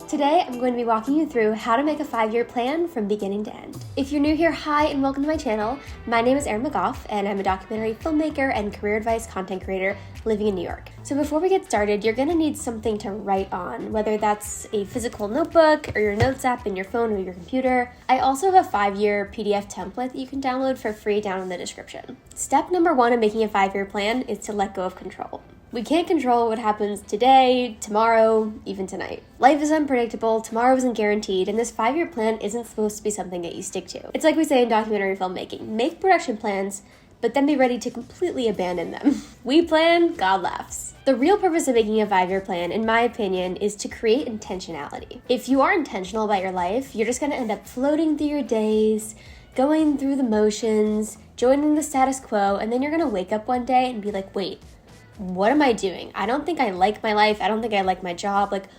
Today, I'm going to be walking you through how to make a 5-year plan from beginning to end. If you're new here, hi and welcome to my channel. My name is Erin McGoff and I'm a documentary filmmaker and career advice content creator living in New York. So before we get started, you're gonna need something to write on, whether that's a physical notebook or your notes app in your phone or your computer. I also have a 5-year PDF template that you can download for free down in the description. Step number 1 in making a 5-year plan is to let go of control. We can't control what happens today, tomorrow, even tonight. Life is unpredictable, tomorrow isn't guaranteed, and this 5-year plan isn't supposed to be something that you stick to. It's like we say in documentary filmmaking, make production plans, but then be ready to completely abandon them. We plan, God laughs. The real purpose of making a 5-year plan, in my opinion, is to create intentionality. If you are intentional about your life, you're just gonna end up floating through your days, going through the motions, joining the status quo, and then you're gonna wake up one day and be like, wait, what am I doing? I don't think I like my life. I don't think I like my job. Like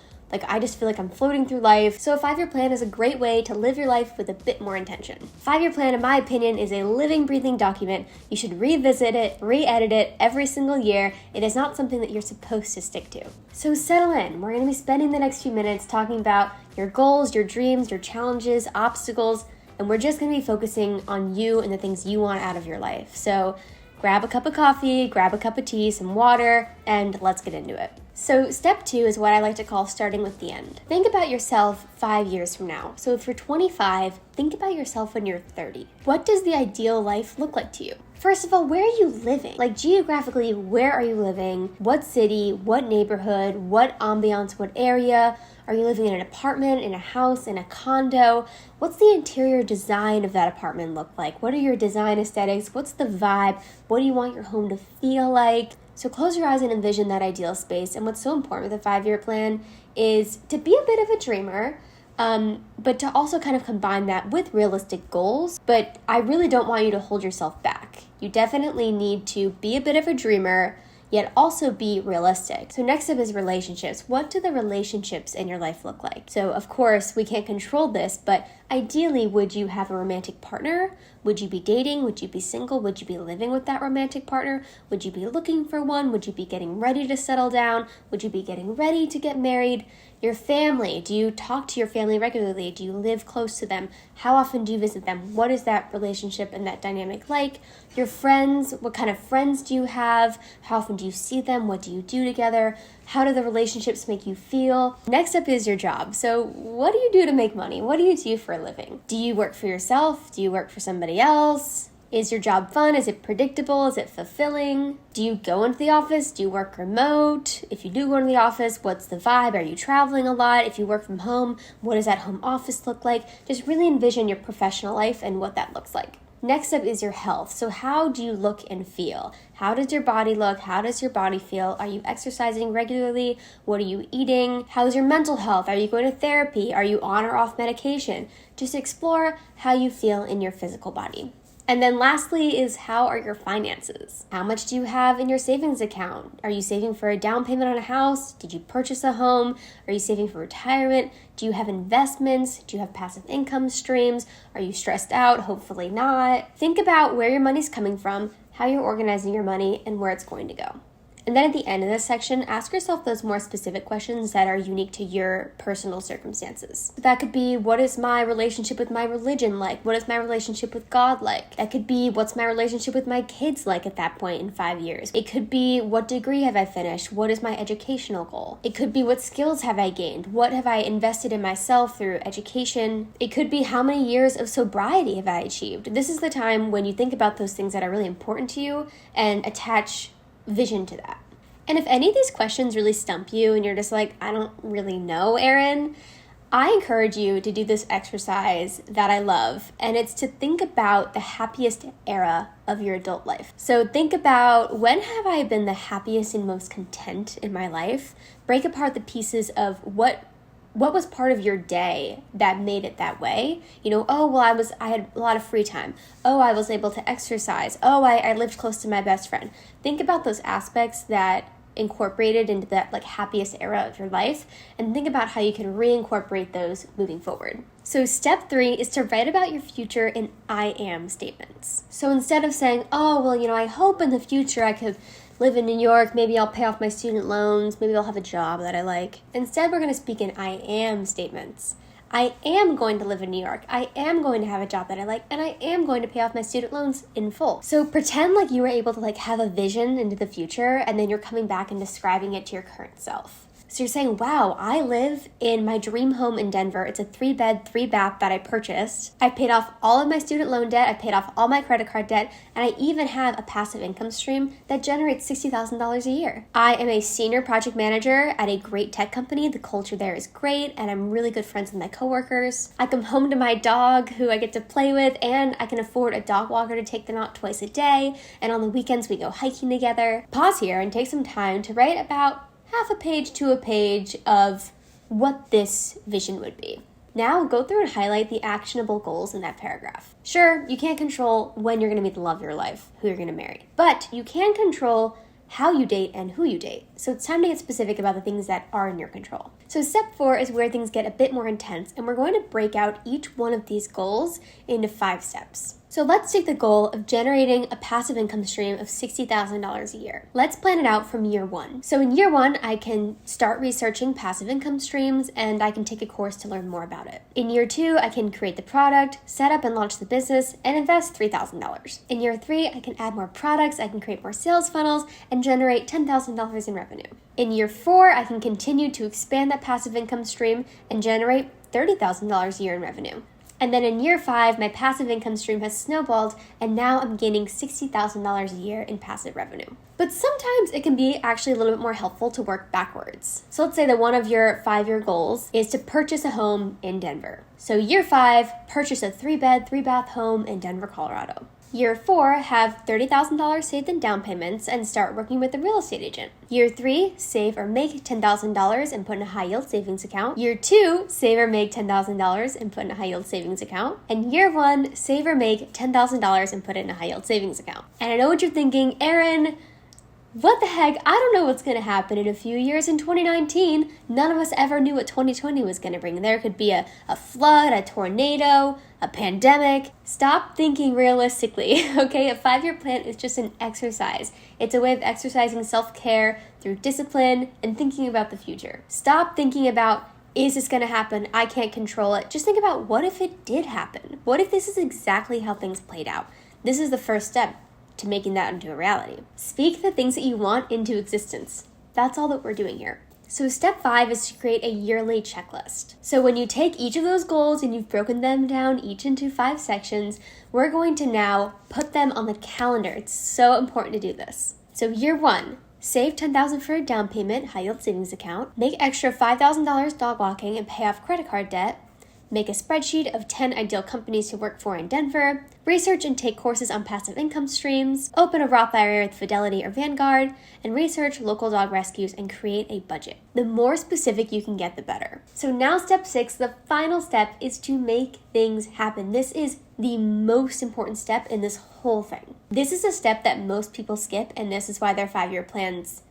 I just feel like I'm floating through life. So a 5-year plan is a great way to live your life with a bit more intention. 5-year plan, in my opinion, is a living, breathing document. You should revisit it, re-edit it every single year. It is not something that you're supposed to stick to. So settle in. We're gonna be spending the next few minutes talking about your goals, your dreams, your challenges, obstacles, and we're just gonna be focusing on you and the things you want out of your life. So grab a cup of coffee, grab a cup of tea, some water, and let's get into it. So step 2 is what I like to call starting with the end. Think about yourself 5 years from now. So if you're 25, think about yourself when you're 30. What does the ideal life look like to you? First of all, where are you living? Like geographically, where are you living? What city, what neighborhood, what ambiance, what area? Are you living in an apartment, in a house, in a condo? What's the interior design of that apartment look like? What are your design aesthetics? What's the vibe? What do you want your home to feel like? So close your eyes and envision that ideal space. And what's so important with a 5-year plan is to be a bit of a dreamer, but to also kind of combine that with realistic goals. But I really don't want you to hold yourself back. You definitely need to be a bit of a dreamer, yet also be realistic. So next up is relationships. What do the relationships in your life look like? So of course, we can't control this, but ideally, would you have a romantic partner? Would you be dating? Would you be single? Would you be living with that romantic partner? Would you be looking for one? Would you be getting ready to settle down? Would you be getting ready to get married? Your family, do you talk to your family regularly? Do you live close to them? How often do you visit them? What is that relationship and that dynamic like? Your friends, what kind of friends do you have? How often do you see them? What do you do together? How do the relationships make you feel? Next up is your job. So what do you do to make money? What do you do for a living? Do you work for yourself? Do you work for somebody else? Is your job fun? Is it predictable? Is it fulfilling? Do you go into the office? Do you work remote? If you do go into the office, what's the vibe? Are you traveling a lot? If you work from home, what does that home office look like? Just really envision your professional life and what that looks like. Next up is your health. So how do you look and feel? How does your body look? How does your body feel? Are you exercising regularly? What are you eating? How's your mental health? Are you going to therapy? Are you on or off medication? Just explore how you feel in your physical body. And then lastly is, how are your finances? How much do you have in your savings account? Are you saving for a down payment on a house? Did you purchase a home? Are you saving for retirement? Do you have investments? Do you have passive income streams? Are you stressed out? Hopefully not. Think about where your money's coming from, how you're organizing your money, and where it's going to go. And then at the end of this section, ask yourself those more specific questions that are unique to your personal circumstances. That could be, what is my relationship with my religion like? What is my relationship with God like? That could be, what's my relationship with my kids like at that point in 5 years? It could be, what degree have I finished? What is my educational goal? It could be, what skills have I gained? What have I invested in myself through education? It could be, how many years of sobriety have I achieved? This is the time when you think about those things that are really important to you and attach vision to that. And if any of these questions really stump you and you're just like, I don't really know, Erin, I encourage you to do this exercise that I love, and it's to think about the happiest era of your adult life. So think about, when have I been the happiest and most content in my life? Break apart the pieces of what was part of your day that made it that way? You know, oh, well, I had a lot of free time. Oh, I was able to exercise. Oh, I lived close to my best friend. Think about those aspects that incorporated into that happiest era of your life, and think about how you can reincorporate those moving forward. So step 3 is to write about your future in I am statements. So instead of saying, oh, well, I hope in the future I could live in New York, maybe I'll pay off my student loans, maybe I'll have a job that I like. Instead, we're going to speak in I am statements. I am going to live in New York. I am going to have a job that I like, and I am going to pay off my student loans in full. So pretend like you were able to have a vision into the future, and then you're coming back and describing it to your current self. So you're saying, wow, I live in my dream home in Denver. It's a 3-bed, 3-bath that I purchased. I paid off all of my student loan debt. I paid off all my credit card debt. And I even have a passive income stream that generates $60,000 a year. I am a senior project manager at a great tech company. The culture there is great, and I'm really good friends with my coworkers. I come home to my dog, who I get to play with, and I can afford a dog walker to take them out twice a day. And on the weekends, we go hiking together. Pause here and take some time to write about half a page to a page of what this vision would be. Now go through and highlight the actionable goals in that paragraph. Sure, you can't control when you're going to meet the love of your life, who you're going to marry, but you can control how you date and who you date. So it's time to get specific about the things that are in your control. So step 4 is where things get a bit more intense, and we're going to break out each one of these goals into 5 steps. So let's take the goal of generating a passive income stream of $60,000 a year. Let's plan it out from year 1. So in year 1, I can start researching passive income streams, and I can take a course to learn more about it. In year 2, I can create the product, set up and launch the business, and invest $3,000. In year 3, I can add more products, I can create more sales funnels, and generate $10,000 in revenue. In year 4, I can continue to expand that passive income stream and generate $30,000 a year in revenue. And then in year 5, my passive income stream has snowballed, and now I'm gaining $60,000 a year in passive revenue. But sometimes it can be actually a little bit more helpful to work backwards. So let's say that one of your 5-year goals is to purchase a home in Denver. So year 5, purchase a 3-bed, 3-bath home in Denver, Colorado. Year 4, have $30,000 saved in down payments and start working with a real estate agent. Year 3, save or make $10,000 and put in a high yield savings account. Year 2, save or make $10,000 and put in a high yield savings account. And year 1, save or make $10,000 and put it in a high yield savings account. And I know what you're thinking, Erin, what the heck? I don't know what's going to happen in a few years. In 2019, none of us ever knew what 2020 was going to bring. There could be a flood, a tornado, a pandemic. Stop thinking realistically, okay? A 5-year plan is just an exercise. It's a way of exercising self-care through discipline and thinking about the future. Stop thinking about, is this going to happen? I can't control it. Just think about, what if it did happen? What if this is exactly how things played out? This is the first step to making that into a reality. Speak the things that you want into existence. That's all that we're doing here. So step 5 is to create a yearly checklist. So when you take each of those goals and you've broken them down each into 5 sections, we're going to now put them on the calendar. It's so important to do this. So year 1, save $10,000 for a down payment, high yield savings account. Make extra $5,000 dog walking and pay off credit card debt. Make a spreadsheet of 10 ideal companies to work for in Denver. Research and take courses on passive income streams. Open a Roth IRA with Fidelity or Vanguard. And research local dog rescues and create a budget. The more specific you can get, the better. So now step 6, the final step, is to make things happen. This is the most important step in this whole thing. This is a step that most people skip, and this is why their 5-year plans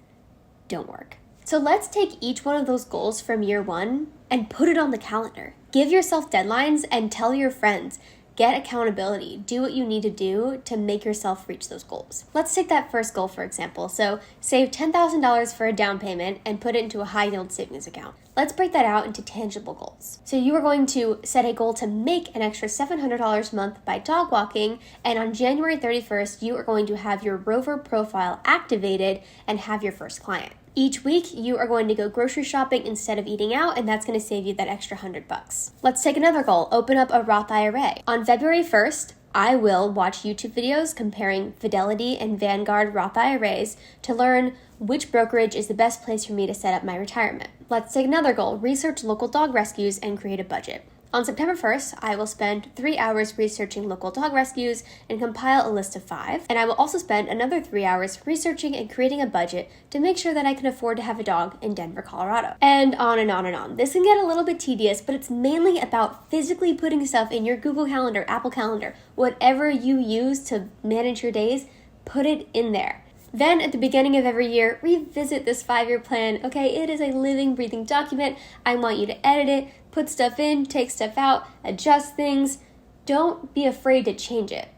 don't work. So let's take each one of those goals from year 1 and put it on the calendar. Give yourself deadlines and tell your friends. Get accountability. Do what you need to do to make yourself reach those goals. Let's take that first goal, for example. So save $10,000 for a down payment and put it into a high yield savings account. Let's break that out into tangible goals. So you are going to set a goal to make an extra $700 a month by dog walking, and on January 31st, you are going to have your Rover profile activated and have your first client. Each week, you are going to go grocery shopping instead of eating out, and that's going to save you that extra $100. Let's take another goal. Open up a Roth IRA. On February 1st, I will watch YouTube videos comparing Fidelity and Vanguard Roth IRAs to learn which brokerage is the best place for me to set up my retirement. Let's take another goal. Research local dog rescues and create a budget. On September 1st, I will spend 3 hours researching local dog rescues and compile a list of 5. And I will also spend another 3 hours researching and creating a budget to make sure that I can afford to have a dog in Denver, Colorado. And on and on and on. This can get a little bit tedious, but it's mainly about physically putting stuff in your Google Calendar, Apple Calendar, whatever you use to manage your days, put it in there. Then at the beginning of every year, revisit this 5-year plan. Okay, it is a living, breathing document. I want you to edit it, put stuff in, take stuff out, adjust things. Don't be afraid to change it.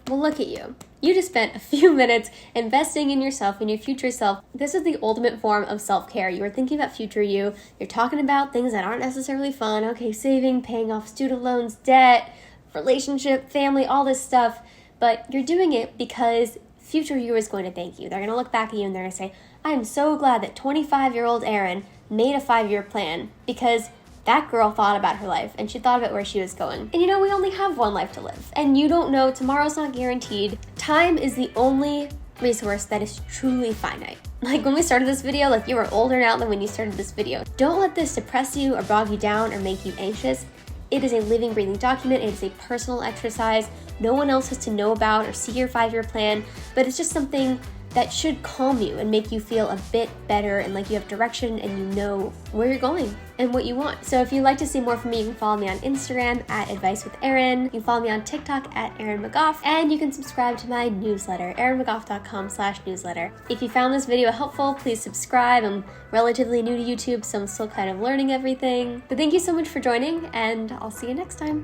Well, look at you. You just spent a few minutes investing in yourself, in your future self. This is the ultimate form of self-care. You are thinking about future you. You're talking about things that aren't necessarily fun. Okay, saving, paying off student loans, debt, relationship, family, all this stuff. But you're doing it because future you is going to thank you. They're going to look back at you and they're going to say, I am so glad that 25-year-old Erin made a 5-year plan because that girl thought about her life and she thought about where she was going. And we only have one life to live. And you don't know, tomorrow's not guaranteed. Time is the only resource that is truly finite. Like when we started this video, you were older now than when you started this video. Don't let this depress you or bog you down or make you anxious. It is a living, breathing document. It is a personal exercise. No one else has to know about or see your 5-year plan, but it's just something that should calm you and make you feel a bit better and like you have direction and you know where you're going and what you want. So if you'd like to see more from me, you can follow me on Instagram at Advice with Erin. You can follow me on TikTok at Erin McGoff, and you can subscribe to my newsletter, erinmcgoff.com/newsletter. If you found this video helpful, please subscribe. I'm relatively new to YouTube, so I'm still kind of learning everything. But thank you so much for joining, and I'll see you next time.